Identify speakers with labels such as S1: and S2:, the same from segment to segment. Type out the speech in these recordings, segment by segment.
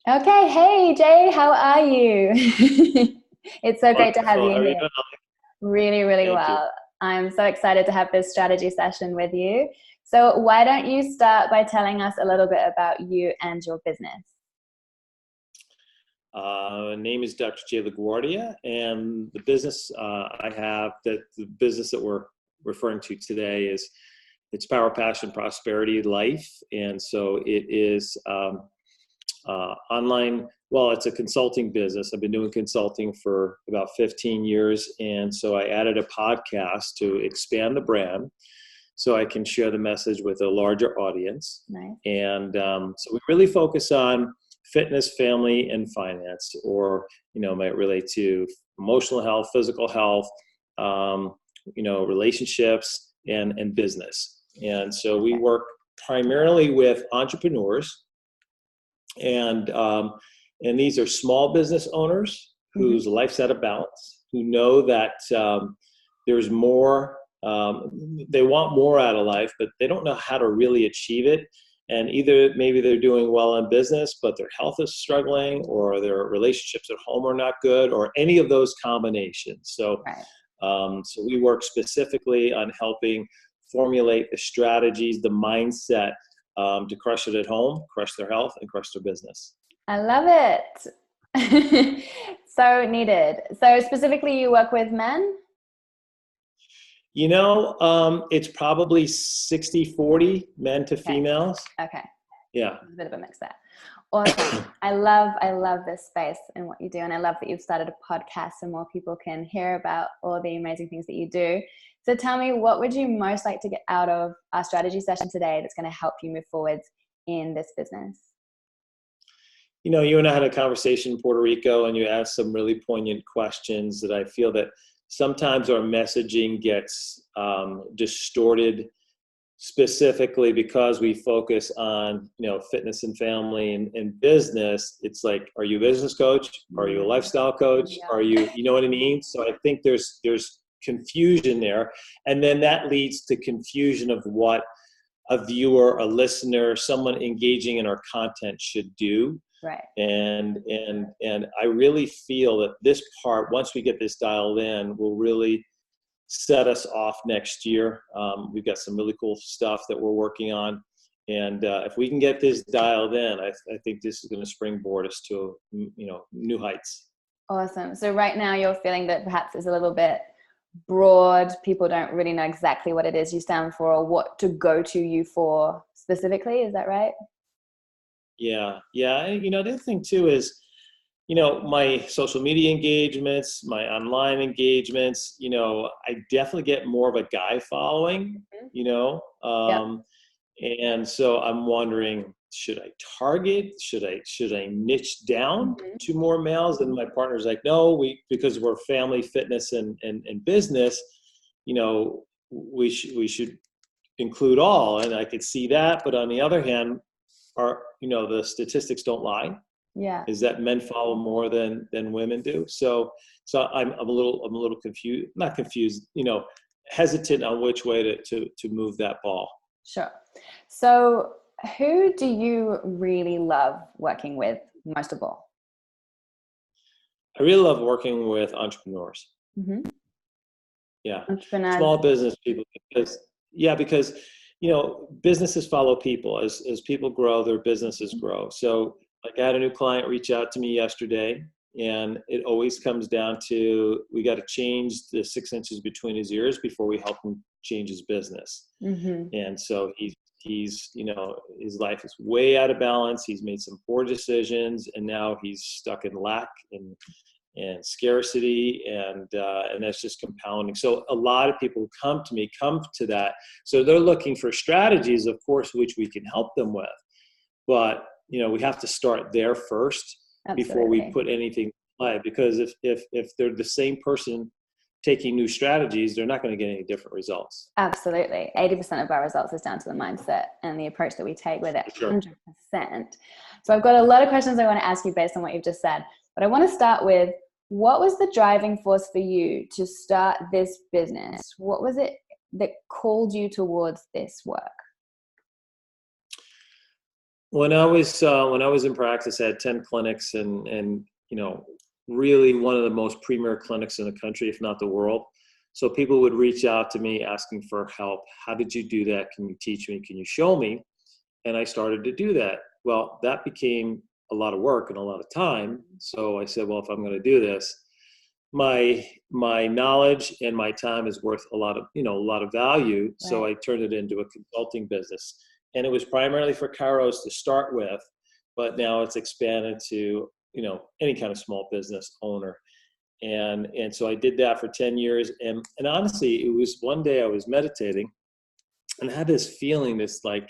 S1: Okay, hey Jay, how are you? It's so great to have
S2: Wonderful.
S1: you
S2: How are you
S1: here.
S2: doing?
S1: Really, really
S2: Thank you.
S1: well. I'm so excited to have this strategy session with you. So, why don't you start by telling us a little bit about you and your business?
S2: Name is Dr. J. LaGuardia, and the business the business that we're referring to today is it's Power, Passion, Prosperity, Life, and so it is online. Well, it's a consulting business. I've been doing consulting for about 15 years, and so I added a podcast to expand the brand, so I can share the message with a larger audience.
S1: Nice.
S2: And so we really focus on fitness, family, and finance, or might relate to emotional health, physical health, relationships, and business. And so we
S1: Okay.
S2: work primarily with entrepreneurs, and these are small business owners
S1: Hmm.
S2: whose life's out of balance, who know that there's more. They want more out of life, but they don't know how to really achieve it. And either maybe they're doing well in business, but their health is struggling, or their relationships at home are not good, or any of those combinations. So,
S1: Right.
S2: so we work specifically on helping formulate the strategies, the mindset to crush it at home, crush their health, and crush their business.
S1: I love it. So needed. So, specifically, you work with men?
S2: It's probably 60-40 men to
S1: Okay.
S2: females.
S1: Okay.
S2: Yeah.
S1: There's a bit of a mix there. Awesome. I love this space and what you do. And I love that you've started a podcast so more people can hear about all the amazing things that you do. So tell me, what would you most like to get out of our strategy session today that's going to help you move forwards in this business?
S2: You and I had a conversation in Puerto Rico, and you asked some really poignant questions that I feel that sometimes our messaging gets distorted, specifically because we focus on fitness and family and business. It's like, are you a business coach? Are you a lifestyle coach? Are
S1: Yeah.
S2: you know what I mean? So I think there's confusion there, and then that leads to confusion of what a viewer, a listener, someone engaging in our content should do.
S1: Right.
S2: And I really feel that this part, once we get this dialed in, will really set us off next year. We've got some really cool stuff that we're working on, and if we can get this dialed in, I think this is going to springboard us to new heights.
S1: Awesome. So right now you're feeling that perhaps it's a little bit broad. People don't really know exactly what it is you stand for or what to go to you for specifically. Is that right?
S2: Yeah, yeah. And, the other thing too is, my social media engagements, my online engagements, I definitely get more of a guy following,
S1: Mhm.
S2: you know,
S1: Yep.
S2: um, and so I'm wondering, should I target? Should I niche down
S1: Mhm.
S2: to more males? And my partner's like, no, because we're family, fitness, and business, we should include all. And I could see that, but on the other hand, the statistics don't lie,
S1: Yeah.
S2: is that men follow more than women do. So I'm a little confused, not confused, hesitant on which way to move that ball.
S1: Sure. So, who do you really love working with most of all?
S2: I really love working with entrepreneurs.
S1: Hmm.
S2: Yeah,
S1: Entrepreneurs.
S2: small business people, because businesses follow people. As people grow, their businesses grow. So like, I had a new client reach out to me yesterday, and it always comes down to, we got to change the 6 inches between his ears before we help him change his business.
S1: Hmm.
S2: And so he's his life is way out of balance. He's made some poor decisions, and now he's stuck in lack and scarcity, and that's just compounding. So a lot of people who come to me come to that. So they're looking for strategies, of course, which we can help them with. But we have to start there first before we
S1: Absolutely.
S2: put anything in play. Because if they're the same person taking new strategies, they're not going to get any different results.
S1: Absolutely. 80% of our results is down to the mindset and the approach that we take with it.
S2: For sure.
S1: 100%. So, I've got a lot of questions I want to ask you based on what you've just said. But I want to start with, what was the driving force for you to start this business? What was it that called you towards this work?
S2: when I was in practice, I had 10 clinics, and really one of the most premier clinics in the country, if not the world. So people would reach out to me asking for help. How did you do that? Can you teach me? Can you show me? And I started to do that. Well, that became a lot of work and a lot of time. So I said, well, if I'm going to do this, my knowledge and my time is worth a lot of value. So
S1: Right.
S2: I turned it into a consulting business, and it was primarily for chiros to start with, but now it's expanded to any kind of small business owner. And so I did that for 10 years, and honestly, it was one day I was meditating and I had this feeling, this like,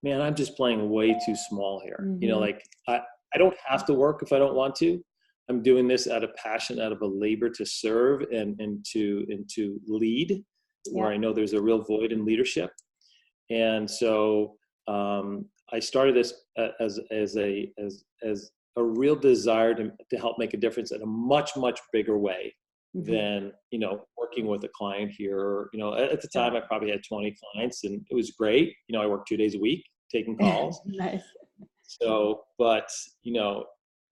S2: man, I'm just playing way too small here.
S1: Mm-hmm.
S2: Like I don't have to work if I don't want to. I'm doing this out of passion, out of a labor to serve and to lead, where
S1: Yeah.
S2: I know there's a real void in leadership. And so I started this as a real desire to help make a difference in a much, much bigger way
S1: Mm-hmm.
S2: than working with a client here. At the
S1: Sure.
S2: time I probably had 20 clients, and it was great. I worked 2 days a week taking calls.
S1: Nice.
S2: So, but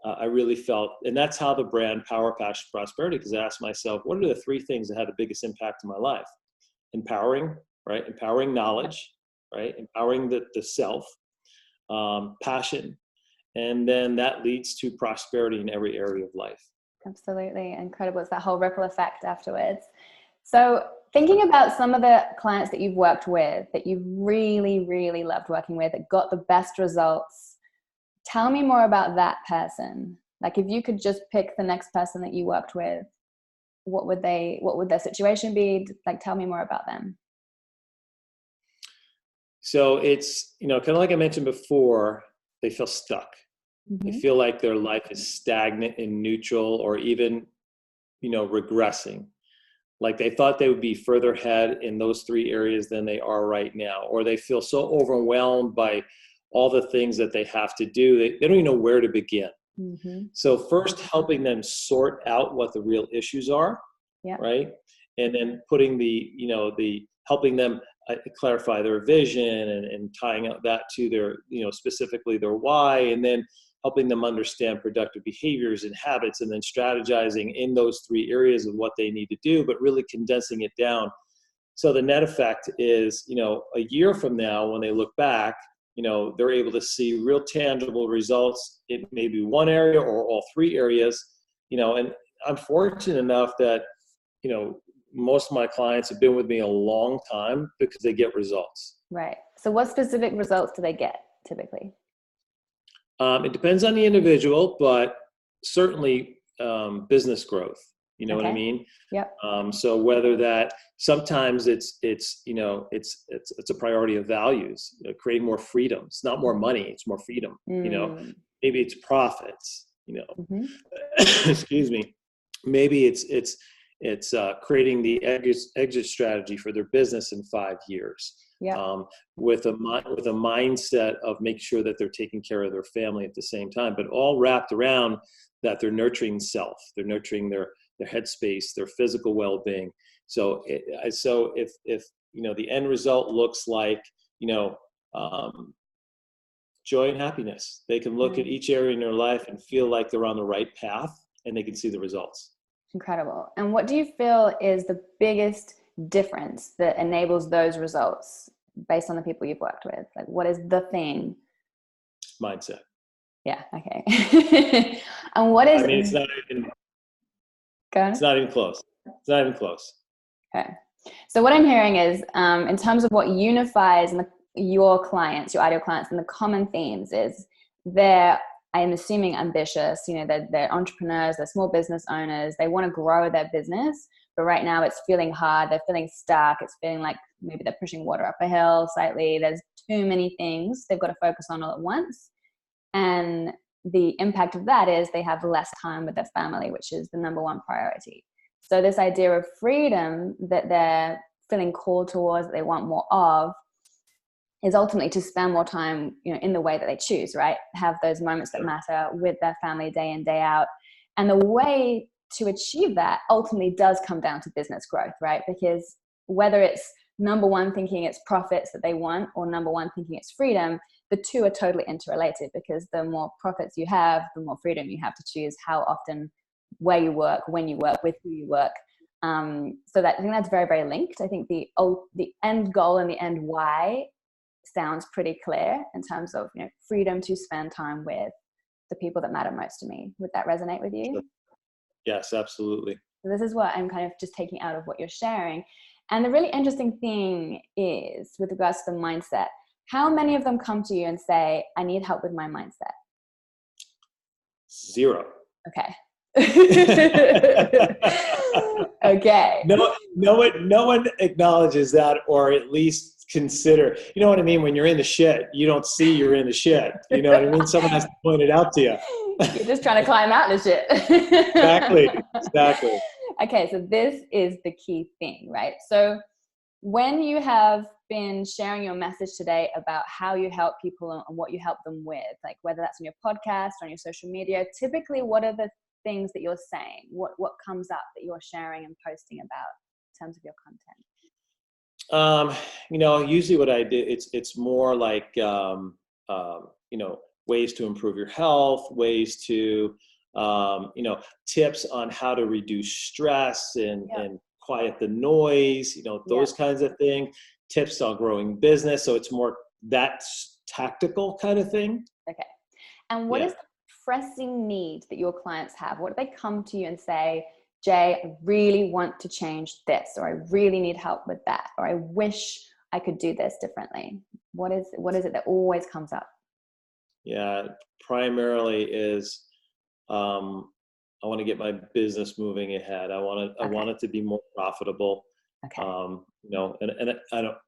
S2: I really felt, and that's how the brand Power, Passion, Prosperity, because I asked myself, what are the three things that had the biggest impact in my life? Empowering, right? Empowering knowledge, right? Empowering the self, passion, and then that leads to prosperity in every area of life.
S1: Absolutely incredible. It's that whole ripple effect afterwards. So thinking about some of the clients that you've worked with that you really, really loved working with, that got the best results, tell me more about that person. Like if you could just pick the next person that you worked with, what would their situation be? Like, tell me more about them.
S2: So it's, kind of like I mentioned before, they feel stuck. They
S1: Mm-hmm.
S2: feel like their life is stagnant and neutral, or even, regressing. Like they thought they would be further ahead in those three areas than they are right now, or they feel so overwhelmed by all the things that they have to do. They don't even know where to begin.
S1: Mm-hmm.
S2: So first helping them sort out what the real issues are,
S1: Yeah.
S2: right? And then putting the helping them clarify their vision, and tying up that to their, specifically their why, and then helping them understand productive behaviors and habits, and then strategizing in those three areas of what they need to do, but really condensing it down. So the net effect is, a year from now, when they look back, they're able to see real tangible results. It may be one area or all three areas, and I'm fortunate enough that, most of my clients have been with me a long time because they get results.
S1: Right. So what specific results do they get typically?
S2: It depends on the individual, but certainly business growth. You know what I
S1: Okay.
S2: mean?
S1: Yep.
S2: So whether that, sometimes it's a priority of values, creating more freedom. It's not more money; it's more freedom.
S1: Mm.
S2: Maybe it's profits.
S1: Mm-hmm.
S2: Excuse me. Maybe it's creating the exit strategy for their business in 5 years.
S1: Yep.
S2: With a mindset of making sure that they're taking care of their family at the same time, but all wrapped around that they're nurturing self, they're nurturing their headspace, their physical well-being. So if the end result looks like joy and happiness, they can look at
S1: Mm.
S2: each area in their life and feel like they're on the right path, and they can see the results.
S1: Incredible. And what do you feel is the biggest difference that enables those results based on the people you've worked with? Like, what is the thing?
S2: Mindset.
S1: Yeah. Okay. And what is,
S2: I mean, it's not even close. It's not even close.
S1: Okay. So what I'm hearing is, in terms of what unifies your clients, your ideal clients, and the common themes is they're, I'm assuming, ambitious. They're entrepreneurs, they're small business owners. They want to grow their business, but right now it's feeling hard. They're feeling stuck. It's feeling like maybe they're pushing water up a hill slightly. There's too many things they've got to focus on all at once. And the impact of that is they have less time with their family, which is the number one priority. So this idea of freedom that they're feeling called towards, that they want more of, is ultimately to spend more time, in the way that they choose, right? Have those moments that matter with their family day in, day out. And the way to achieve that ultimately does come down to business growth, right? Because whether it's number one thinking it's profits that they want, or number one thinking it's freedom, the two are totally interrelated, because the more profits you have, the more freedom you have to choose how often, where you work, when you work, with who you work. So that, I think that's very, very linked. I think the end goal and the end why sounds pretty clear in terms of, you know, freedom to spend time with the people that matter most to me. Would that resonate with you?
S2: Yes, absolutely.
S1: So this is what I'm kind of just taking out of what you're sharing. And the really interesting thing is, with regards to the mindset, how many of them come to you and say, I need help with my mindset?
S2: 0.
S1: Okay. Okay.
S2: No one acknowledges that, or at least consider, you know what I mean? When you're in the shit, you don't see you're in the shit. You know what I mean? Someone has to point it out to you.
S1: You're just trying to climb out of the shit.
S2: Exactly.
S1: Okay, so this is the key thing, right? So when you have been sharing your message today about how you help people and what you help them with, like whether that's on your podcast or on your social media, typically what are the things that you're saying? What comes up that you're sharing and posting about in terms of your content?
S2: You know, usually what I do, it's more like, you know, ways to improve your health, ways to, you know, tips on how to reduce stress and quiet the noise, you know, those kinds of things, tips on growing business. So it's more that tactical kind of thing.
S1: Okay. And what is the pressing need that your clients have? What do they come to you and say, Jay, I really want to change this, or I really need help with that, or I wish I could do this differently? What is it that always comes up?
S2: Yeah, primarily is, I want to get my business moving ahead. I want it to be more profitable.
S1: Okay.
S2: You know,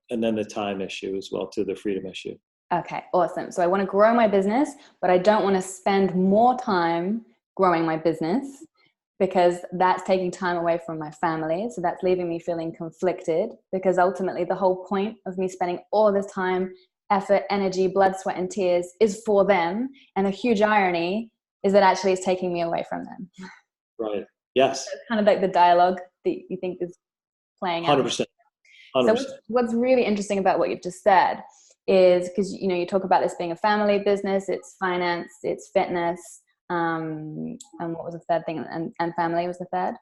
S2: and then the time issue as well, to the freedom issue.
S1: Okay, awesome. So I want to grow my business, but I don't want to spend more time growing my business, because that's taking time away from my family. So that's leaving me feeling conflicted, because ultimately the whole point of me spending all this time, effort, energy, blood, sweat, and tears is for them. And the huge irony is that actually it's taking me away from them.
S2: Right. Yes.
S1: So it's kind of like the dialogue that you think is playing out.
S2: 100%.
S1: So what's really interesting about what you've just said is, because, you know, you talk about this being a family business, it's finance, it's fitness, and what was the third thing? And family was the third?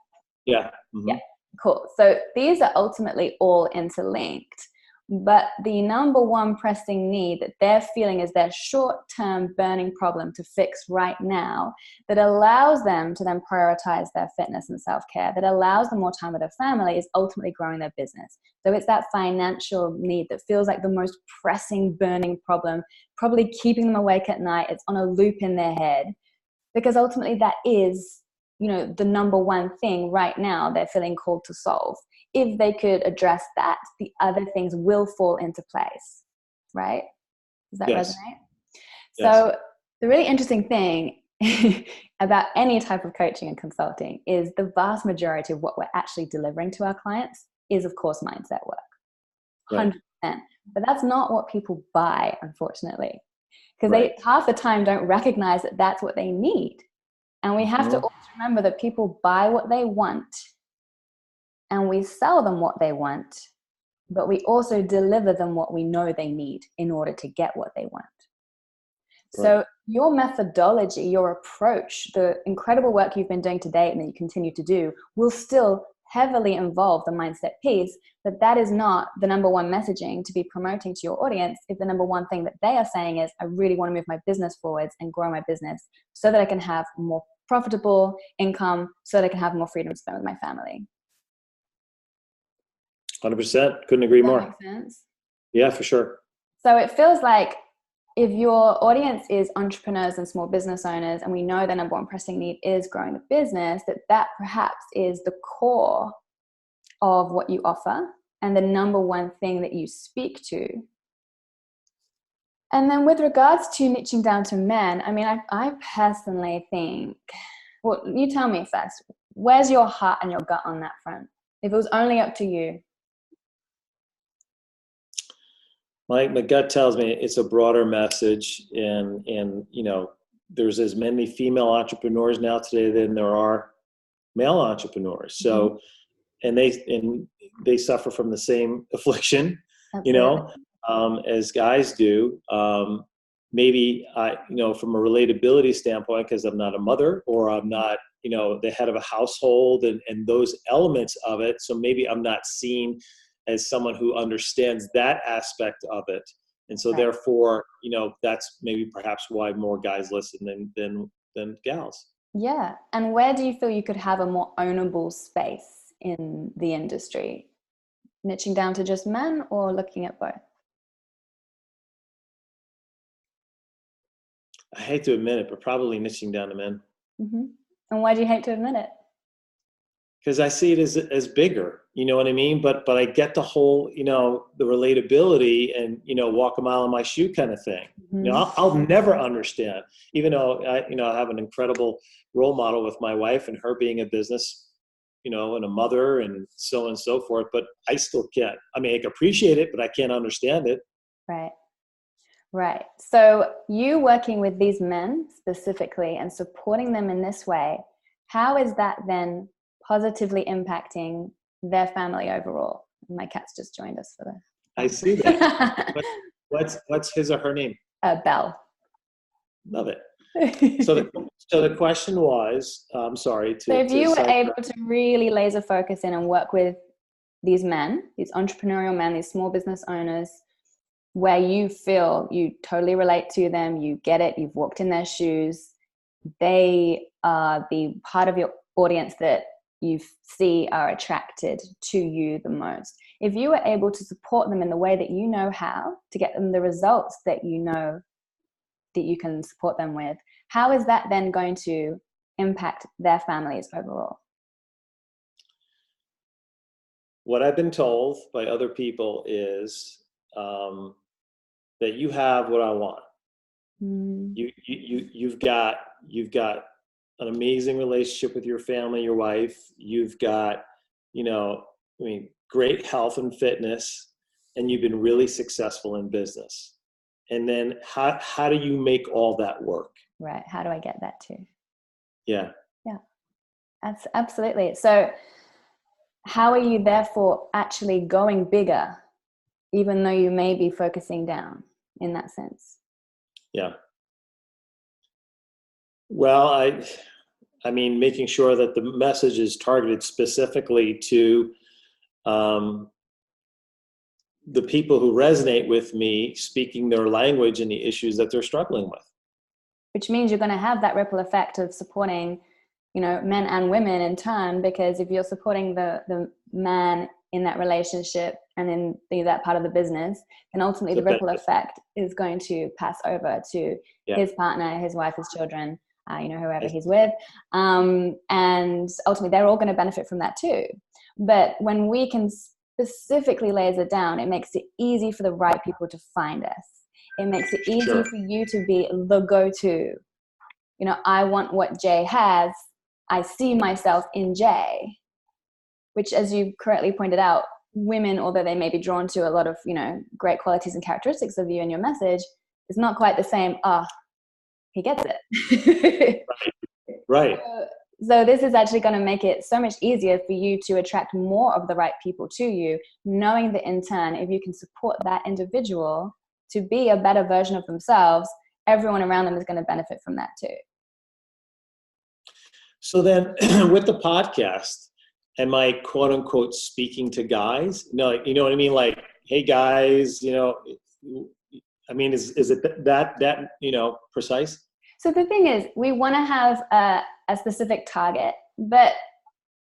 S2: Yeah. Mm-hmm.
S1: Yeah, cool. So these are ultimately all interlinked, but the number one pressing need that they're feeling is their short-term burning problem to fix right now, that allows them to then prioritize their fitness and self-care, that allows them more time with their family, is ultimately growing their business. So it's that financial need that feels like the most pressing, burning problem, probably keeping them awake at night. It's on a loop in their head, because ultimately that is, you know, the number one thing right now they're feeling called to solve. If they could address that, the other things will fall into place, right? Does that resonate?
S2: Yes.
S1: So the really interesting thing about any type of coaching and consulting is the vast majority of what we're actually delivering to our clients is, of course, mindset work. 100%. But that's not what people buy, unfortunately, because they half the time don't recognize that that's what they need. And we have to always remember that people buy what they want, and we sell them what they want, but we also deliver them what we know they need in order to get what they want. So your methodology, your approach, the incredible work you've been doing to date and that you continue to do, will still heavily involve the mindset piece, but that is not the number one messaging to be promoting to your audience. If the number one thing that they are saying is, I really want to move my business forwards and grow my business so that I can have more profitable income, so that I can have more freedom to spend with my family.
S2: 100%. Couldn't agree more.
S1: Does that make sense?
S2: Yeah, for sure.
S1: So it feels like if your audience is entrepreneurs and small business owners, and we know the number one pressing need is growing the business, that perhaps is the core of what you offer and the number one thing that you speak to. And then with regards to niching down to men, I mean, I personally think, well, you tell me first, where's your heart and your gut on that front? If it was only up to you.
S2: My gut tells me it's a broader message, and you know, there's as many female entrepreneurs now today than there are male entrepreneurs. So, and they suffer from the same affliction, you know, as guys do. maybe from a relatability standpoint, because I'm not a mother or I'm not, the head of a household and those elements of it. So maybe I'm not seen as someone who understands that aspect of it. And so therefore, that's maybe perhaps why more guys listen than gals.
S1: Yeah. And where do you feel you could have a more ownable space in the industry? Niching down to just men or looking at both?
S2: I hate to admit it, but probably niching down to men.
S1: Mm-hmm. And why do you hate to admit it?
S2: Because I see it as bigger, you know what I mean? But I get the whole, the relatability and, walk a mile in my shoe kind of thing.
S1: Mm-hmm.
S2: I'll never understand, even though I have an incredible role model with my wife and her being a business, and a mother and so on and so forth. But I still can't. I mean, I can appreciate it, but I can't understand it.
S1: Right. Right. So you working with these men specifically and supporting them in this way, how is that then positively impacting their family overall? My cat's just joined us for the.
S2: I see that. What's his or her name?
S1: Belle.
S2: Love it. So the question was, I'm sorry.
S1: So if you were able to really laser focus in and work with these men, these entrepreneurial men, these small business owners, where you feel you totally relate to them, you get it, you've walked in their shoes, they are the part of your audience that you see are attracted to you the most. If you were able to support them in the way that you know how to get them the results that you know that you can support them with, how is that then going to impact their families overall?
S2: What I've been told by other people is that you have what I want. You've got an amazing relationship with your family, your wife. You've got, great health and fitness, and you've been really successful in business. And then how do you make all that work?
S1: Right. How do I get that too?
S2: Yeah.
S1: Yeah. That's absolutely. So how are you therefore actually going bigger, even though you may be focusing down in that sense?
S2: Yeah. Well, I mean, making sure that the message is targeted specifically to the people who resonate with me, speaking their language and the issues that they're struggling with.
S1: Which means you're going to have that ripple effect of supporting, men and women in turn, because if you're supporting the man in that relationship and in that part of the business, then ultimately the ripple effect is going to pass over to his partner, his wife, his children, whoever he's with. And ultimately they're all going to benefit from that too. But when we can specifically laser down, it makes it easy for the right people to find us. It makes it easy for you to be the go-to. I want what Jay has. I see myself in Jay, which, as you correctly pointed out, women, although they may be drawn to a lot of, great qualities and characteristics of you and your message, is not quite the same. He gets it.
S2: Right.
S1: So this is actually going to make it so much easier for you to attract more of the right people to you, knowing that in turn, if you can support that individual to be a better version of themselves, everyone around them is going to benefit from that too.
S2: So then with the podcast, am I quote unquote speaking to guys? No, you know what I mean? Like, hey guys, I mean, is it that precise?
S1: So the thing is, we want to have a specific target, but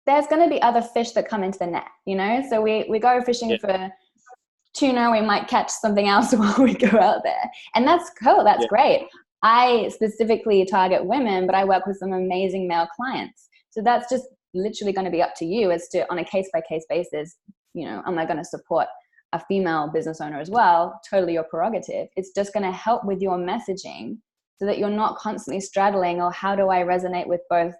S1: there's going to be other fish that come into the net, So we go fishing for tuna, we might catch something else while we go out there. And that's cool. That's great. I specifically target women, but I work with some amazing male clients. So that's just literally going to be up to you as to, on a case-by-case basis, am I going to support a female business owner as well? Totally your prerogative. It's just going to help with your messaging so that you're not constantly straddling, or how do I resonate with both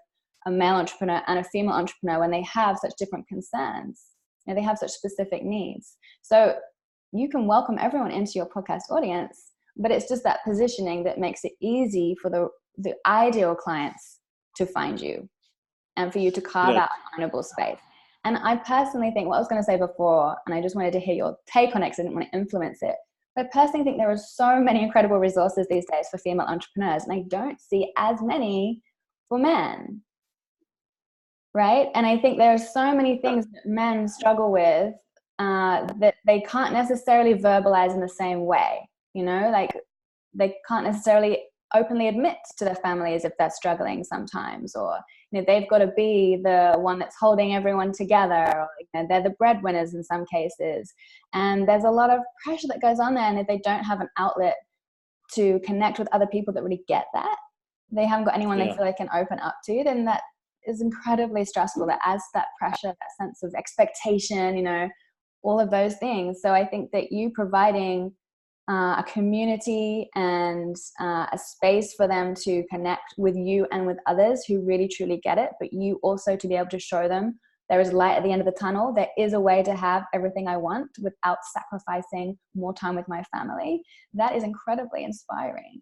S1: a male entrepreneur and a female entrepreneur when they have such different concerns? They have such specific needs. So you can welcome everyone into your podcast audience, but it's just that positioning that makes it easy for the ideal clients to find you and for you to carve out a findable space. And I personally think, what I was going to say before, and I just wanted to hear your take on it because I didn't want to influence it, I personally think there are so many incredible resources these days for female entrepreneurs, and I don't see as many for men. Right? And I think there are so many things that men struggle with that they can't necessarily verbalize in the same way. You know, like they can't necessarily openly admit to their families if they're struggling sometimes, or you know, they've got to be the one that's holding everyone together, or you know, they're the breadwinners in some cases. And there's a lot of pressure that goes on there, and if they don't have an outlet to connect with other people that really get that, they haven't got anyone they feel they can open up to, then that is incredibly stressful. That adds that pressure, that sense of expectation, you know, all of those things. So I think that you providing a community and a space for them to connect with you and with others who really truly get it, but you also to be able to show them there is light at the end of the tunnel. There is a way to have everything I want without sacrificing more time with my family. That is incredibly inspiring.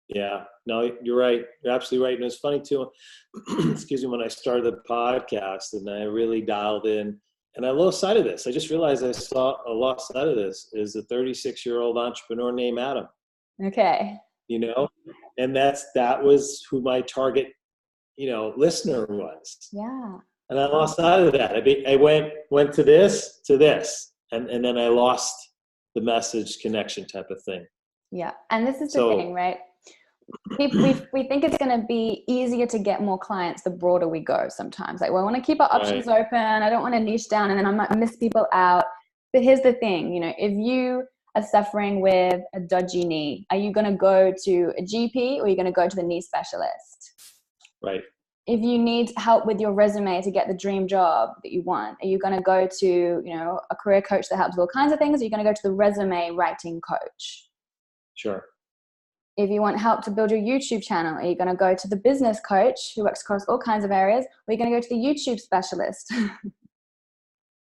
S2: Yeah, no, you're right. You're absolutely right. And it's funny too, excuse me, when I started the podcast and I really dialed in and I lost sight of this. I just realized I lost sight of this is a 36-year-old entrepreneur named Adam.
S1: Okay.
S2: You know, and that was who my target, you know, listener was.
S1: Yeah.
S2: And I lost sight of that. I went to this, and then I lost the message connection type of thing.
S1: Yeah. And this is the thing, right? We think it's going to be easier to get more clients the broader we go sometimes. Like, well, I want to keep our options open. I don't want to niche down and then I might miss people out. But here's the thing, you know, if you are suffering with a dodgy knee, are you going to go to a GP or are you going to go to the knee specialist?
S2: Right.
S1: If you need help with your resume to get the dream job that you want, are you going to go to, you know, a career coach that helps with all kinds of things? Or are you going to go to the resume writing coach?
S2: Sure.
S1: If you want help to build your YouTube channel, are you going to go to the business coach who works across all kinds of areas? Or are you going to go to the YouTube specialist?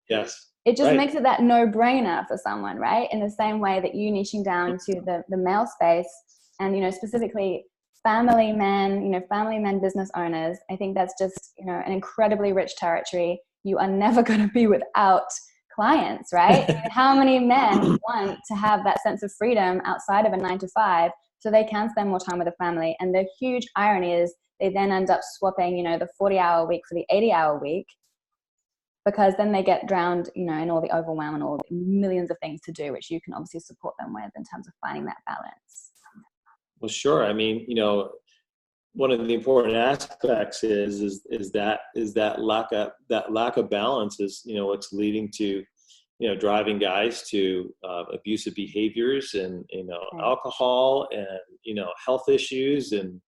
S2: Yes.
S1: It just makes it that no-brainer for someone, right? In the same way that you niching down to the male space and, you know, specifically family men business owners, I think that's just, you know, an incredibly rich territory. You are never going to be without clients, right? How many men want to have that sense of freedom outside of a 9-to-5 so they can spend more time with the family? And the huge irony is they then end up swapping, you know, the 40-hour week for the 80-hour week, because then they get drowned, you know, in all the overwhelm and all the millions of things to do, which you can obviously support them with in terms of finding that balance.
S2: Well, sure. I mean, you know, one of the important aspects is that lack of balance is, you know, what's leading to, you know, driving guys to abusive behaviors and, you know, alcohol and, you know, health issues and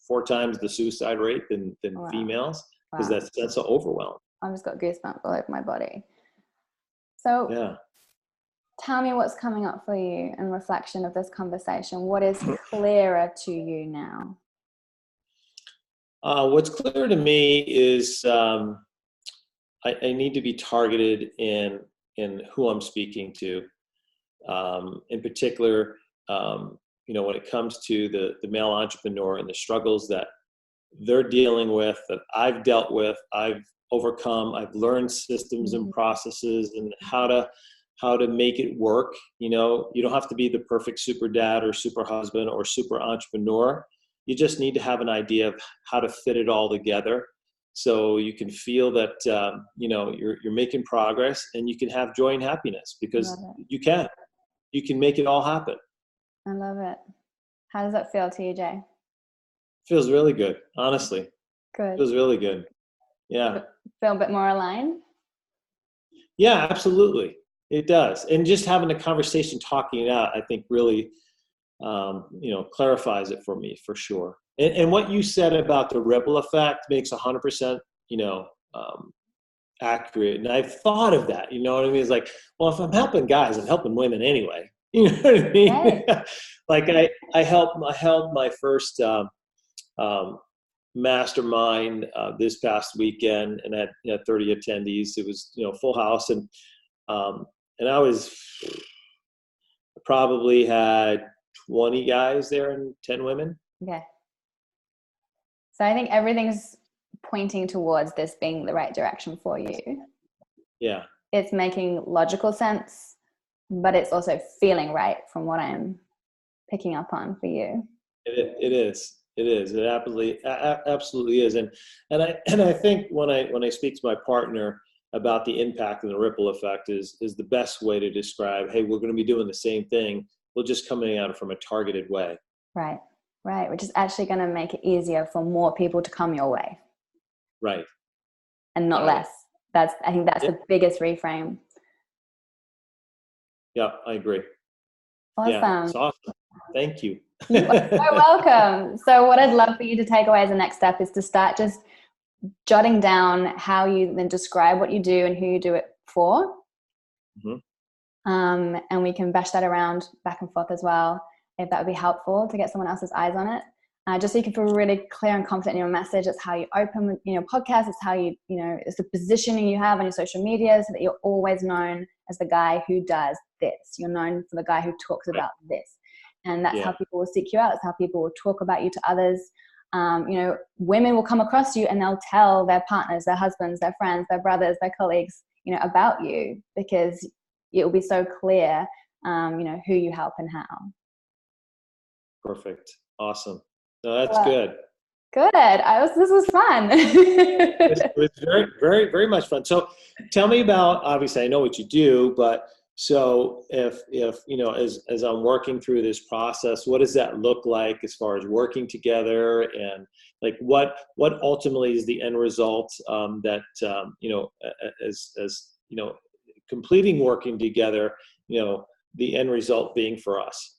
S2: 4 times the suicide rate than females, because that sense of overwhelm.
S1: I've just got goosebumps all over my body. So tell me what's coming up for you in reflection of this conversation. What is clearer to you now?
S2: What's clear to me is I need to be targeted in who I'm speaking to. In particular, you know, when it comes to the male entrepreneur and the struggles that they're dealing with, that I've dealt with, I've overcome, I've learned systems and processes and how to make it work. You know, you don't have to be the perfect super dad or super husband or super entrepreneur. You just need to have an idea of how to fit it all together, so you can feel that you know, you're making progress and you can have joy and happiness, because you can make it all happen.
S1: I love it. How does that feel to you, Jay?
S2: Feels really good, honestly.
S1: Good.
S2: Feels really good. Yeah.
S1: Feel a bit more aligned?
S2: Yeah, absolutely. It does. And just having a conversation, talking it out, I think really, you know, clarifies it for me for sure. And what you said about the ripple effect makes 100%, you know, accurate. And I've thought of that, you know what I mean? It's like, well, if I'm helping guys, I'm helping women anyway. You know what I mean? Right. Like I helped my first mastermind this past weekend, and had, you know, 30 attendees. It was, you know, full house, and I probably had 20 guys there and 10 women.
S1: Okay. So I think everything's pointing towards this being the right direction for you.
S2: Yeah.
S1: it's making logical sense, but it's also feeling right from what I'm picking up on for you.
S2: It is. It is. It absolutely is. And I think when I speak to my partner about the impact and the ripple effect is the best way to describe, hey, we're going to be doing the same thing. We're just coming at it from a targeted way.
S1: Right. Right. Which is actually going to make it easier for more people to come your way.
S2: Right.
S1: And not less. I think that's the biggest reframe.
S2: Yeah, I agree.
S1: Awesome.
S2: Yeah, it's awesome. Thank you.
S1: You are so welcome. So what I'd love for you to take away as a next step is to start just jotting down how you then describe what you do and who you do it for. And we can bash that around back and forth as well, if that would be helpful to get someone else's eyes on it. Just so you can feel really clear and confident in your message. It's how you open, podcasts. It's how it's the positioning you have on your social media, so that you're always known as the guy who does this. You're known for the guy who talks about this. And that's how people will seek you out. It's how people will talk about you to others. Women will come across you and they'll tell their partners, their husbands, their friends, their brothers, their colleagues, about you, because it will be so clear, who you help and how.
S2: Perfect. Awesome. No, that's good.
S1: Good. This was fun.
S2: It was very, very, very much fun. So tell me about, obviously I know what you do, but so if as I'm working through this process, what does that look like as far as working together, and like what ultimately is the end result that as completing working together, the end result being for us?